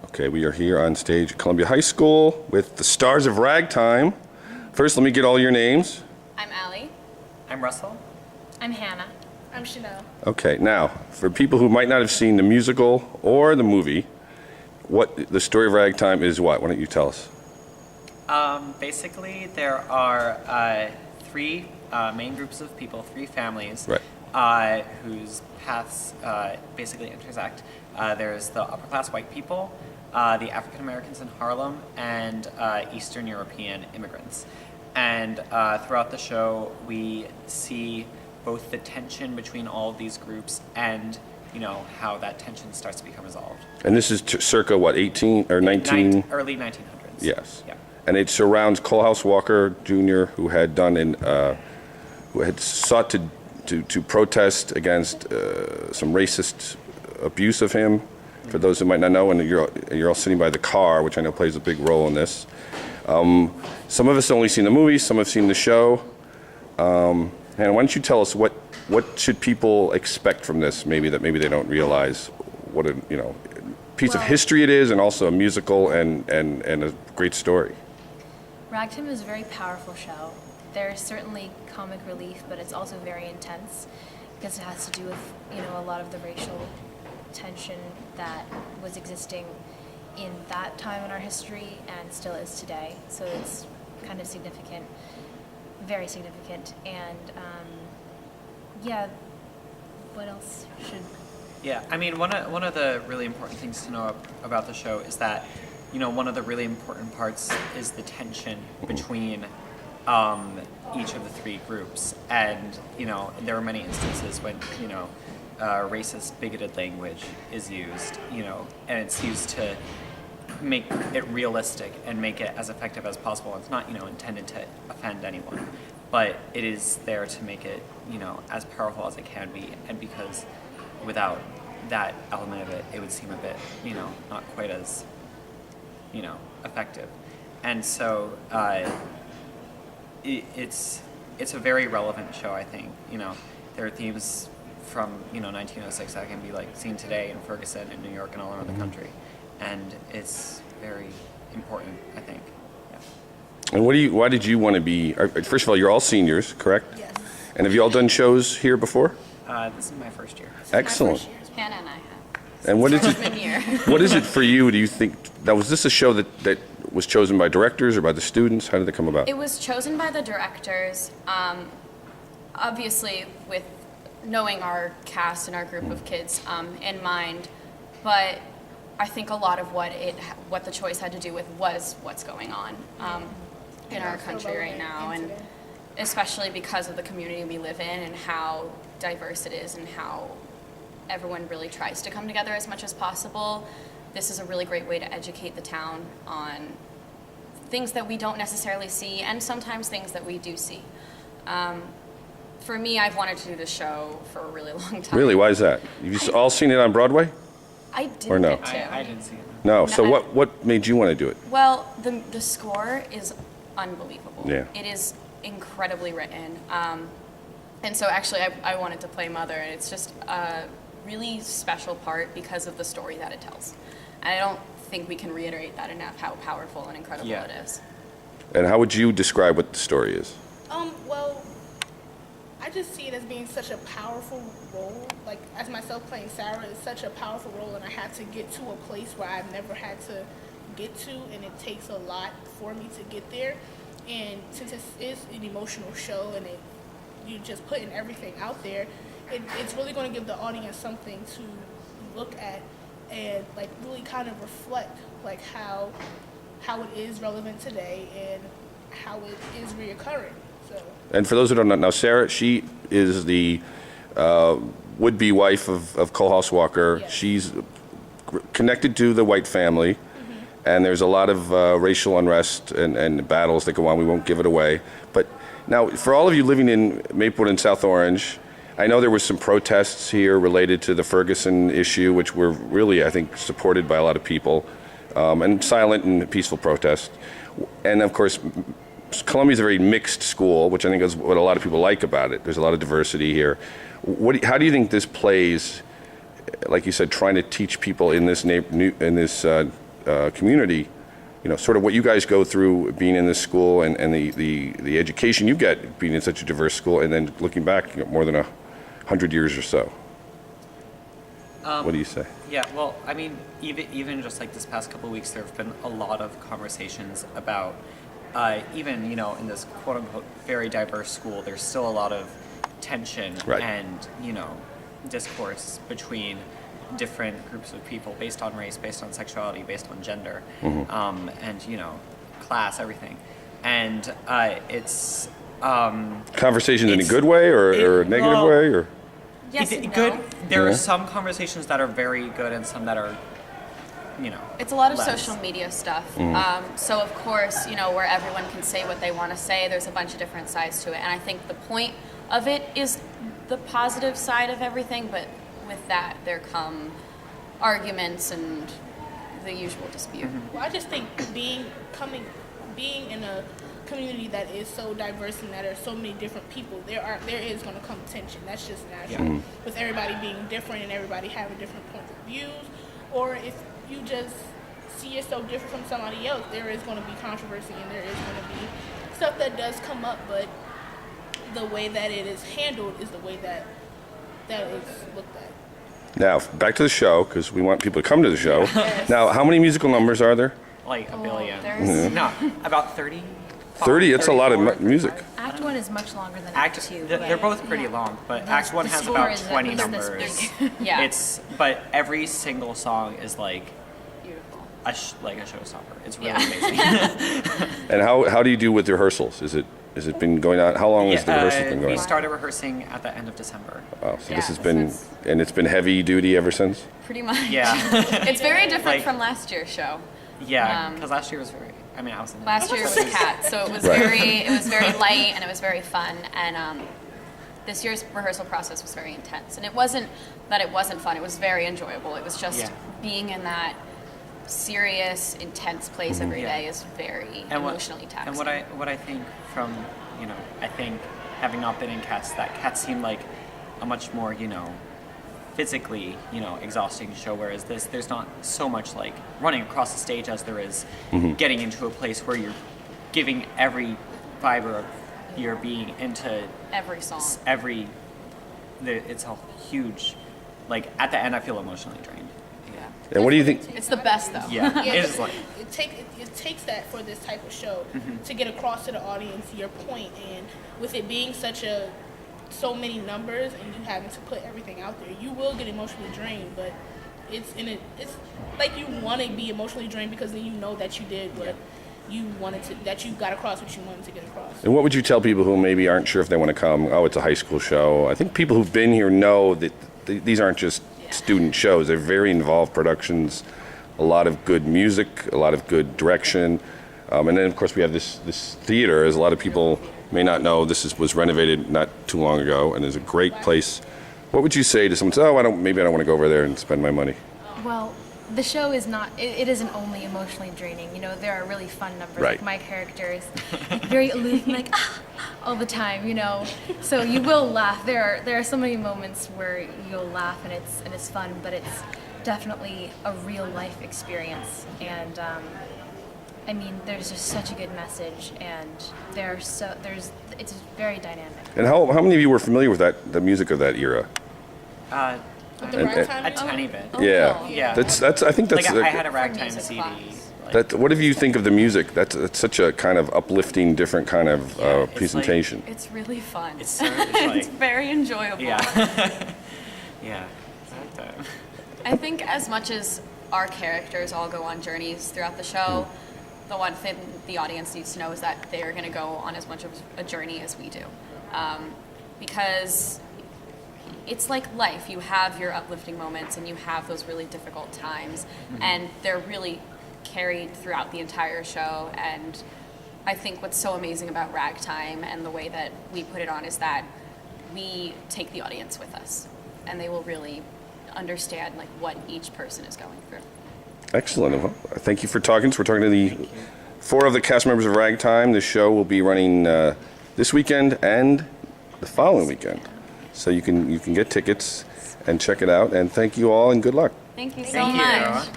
Okay, we are here on stage at Columbia High School with the Stars of Ragtime. First, let me get all your names. I'm Allie. I'm Russell. I'm Hannah. I'm Chanel. Okay, now, for people who might not have seen the musical or the movie, what the Story of Ragtime is what? Why don't you tell us? Basically, there are three main groups of people, three families, Right. whose paths basically intersect. There's the upper class white people, the African Americans in Harlem, and Eastern European immigrants. And throughout the show, we see both the tension between all of these groups and, you know, how that tension starts to become resolved. And this is circa, what, 18 or 19? Early 1900s. Yes. Yeah. And it surrounds Colehouse Walker Jr., who had who had sought to protest against some racist abuse of him. For those who might not know, and you're all sitting by the car, which I know plays a big role in this. Some of us have only seen the movie, some have seen the show. Hannah, why don't you tell us what should people expect from this? Maybe they don't realize what a piece of history it is, and also a musical and a great story. Ragtime is a very powerful show. There's certainly comic relief, but it's also very intense because it has to do with, a lot of the racial tension that was existing in that time in our history and still is today. So it's kind of significant, very significant. And what else should... Yeah, I mean, one of the really important things to know about the show is that, one of the really important parts is the tension between each of the three groups. And, there are many instances when, racist, bigoted language is used, and it's used to make it realistic and make it as effective as possible. It's not, intended to offend anyone, but it is there to make it, as powerful as it can be. And because without that element of it, it would seem a bit, not quite as, effective. And so it's a very relevant show, I think. There are themes from 1906 that can be seen today in Ferguson and New York and all around the country, and it's very important, I think. Yeah. And why did you want to be? First of all, you're all seniors, correct? Yes. And have you all done shows here before? This is my first year. Excellent. Hannah and I have. And what is it? Freshman year. What is it for you? Do you think was this a show that was chosen by directors or by the students? How did it come about? It was chosen by the directors, obviously with knowing our cast and our group of kids in mind, but I think a lot of what the choice had to do with was what's going on in our country right now, and especially because of the community we live in and how diverse it is and how everyone really tries to come together as much as possible. This is a really great way to educate the town on things that we don't necessarily see and sometimes things that we do see. For me, I've wanted to do this show for a really long time. Really? Why is that? You've all seen it on Broadway? I didn't Or no? get to. I didn't see it. No. No, So what made you want to do it? Well, the score is unbelievable. Yeah. It is incredibly written. And so actually I wanted to play Mother, and it's just a really special part because of the story that it tells. And I don't think we can reiterate that enough, how powerful and incredible it is. And how would you describe what the story is? Well, I just see it as being such a powerful role. Like, as myself playing Sarah, it's such a powerful role, and I had to get to a place where I've never had to get to, and it takes a lot for me to get there. And since it is an emotional show, and you just putting everything out there, it's really going to give the audience something to look at and really kind of reflect how it is relevant today and how it is reoccurring. So. And for those who don't know, now Sarah, she is the would-be wife of Colehouse Walker. Yes. She's connected to the white family, and there's a lot of racial unrest and battles that go on. We won't give it away. But now, for all of you living in Maplewood and South Orange, I know there were some protests here related to the Ferguson issue, which were really, I think, supported by a lot of people, and silent and peaceful protest. And of course, Columbia's a very mixed school, which I think is what a lot of people like about it. There's a lot of diversity here. How do you think this plays, like you said, trying to teach people in this community, sort of what you guys go through being in this school and the education you get being in such a diverse school, and then looking back more than 100 years or so. What do you say? Yeah, well, I mean, even just like this past couple of weeks, there have been a lot of conversations about, even, in this quote unquote very diverse school, there's still a lot of tension Right. and, discourse between different groups of people based on race, based on sexuality, based on gender, and, class, everything. And it's... Conversations in a It's- good way or a negative well, way? Or Yes and good. no. There Yeah. are some conversations that are very good and some that are, It's a lot of less. social media stuff. So of course, where everyone can say what they want to say, there's a bunch of different sides to it. And I think the point of it is the positive side of everything, but with that there come arguments and the usual dispute. Well, I just think being in a community that is so diverse and that there are so many different people, there is going to come tension. That's just natural. With everybody being different and everybody having different points of views, or if you just see yourself different from somebody else, there is going to be controversy and there is going to be stuff that does come up. But the way that it is handled is the way that is looked at. now, back to the show, because we want people to come to the show. Yes. Now, how many musical numbers are there? like a billion. there's- No, about 30. 30? That's a lot of 34. music. Act 1 is much longer than Act 2. They're both pretty long, but The- Act 1 the has score about is at 20 least this numbers. big. Yeah. But every single song is like Beautiful. a showstopper. It's really Yeah. amazing. And how do you do with rehearsals? Is it been going on? How long has the rehearsals been going we on? started rehearsring at the end of December. Oh, so Yeah, this has so been, it's- and it's been heavy duty ever since? Pretty much. Yeah, It's very different Like- from last year's show. yeah, because last year was very. I mean, I was in Last year was Cat, so it was Right. it was very light and it was very fun. And this year's rehearsal process was very intense. And it wasn't that it wasn't fun; it was very enjoyable. It was just Yeah. being in that serious, intense place every Yeah. day is very And emotionally taxing. And what I think from I think having not been in Cats, that Cats seemed like a much more physically exhausting show, whereas there's not so much like running across the stage as there is getting into a place where you're giving every fiber of your being into Every song. it's a huge, like at the end I feel emotionally drained. Yeah. And what do you think? It's the best though. Yeah, Yeah, it's like it takes that for this type of show to get across to the audience your point, and with it being so many numbers and you having to put everything out there, you will get emotionally drained. But it's like you want to be emotionally drained because then you know that you did what you wanted to, that you got across what you wanted to get across. And what would you tell people who maybe aren't sure if they want to come? Oh, it's a high school show. I think people who've been here know that these aren't just student shows. They're very involved productions, a lot of good music, a lot of good direction. And then, of course, we have this theater, as a lot of people may not know. Was renovated not too long ago, and is a great place. What would you say to someone who says, oh, maybe I don't want to go over there and spend my money? Well, the show is not, it isn't only emotionally draining. There are really fun numbers. Right. Like my character is very aloof, and like, all the time, So you will laugh. There are so many moments where you'll laugh and it's fun, but it's definitely a real life experience. And I mean, there's just such a good message, and it's very dynamic. And how many of you were familiar with the music of that era? With the And- ragtime a music, tiny bit. Yeah. Yeah. That's. I think that's. Like I had a ragtime music CD. class. Like, What do you think of the music? That's such a kind of uplifting, different kind of Yeah, it's presentation. It's really fun. It's so it's like It's very enjoyable. yeah, yeah. I like that. I think as much as our characters all go on journeys throughout the show, the one thing the audience needs to know is that they're going to go on as much of a journey as we do. Because it's like life. You have your uplifting moments and you have those really difficult times, and they're really carried throughout the entire show. And I think what's so amazing about Ragtime and the way that we put it on is that we take the audience with us, and they will really understand like what each person is going through. Excellent. Well, thank you for talking. So we're talking to the 4 of the cast members of Ragtime. The show will be running this weekend and the following weekend. So you can get tickets and check it out. And thank you all and good luck. Thank you so Thank much. you.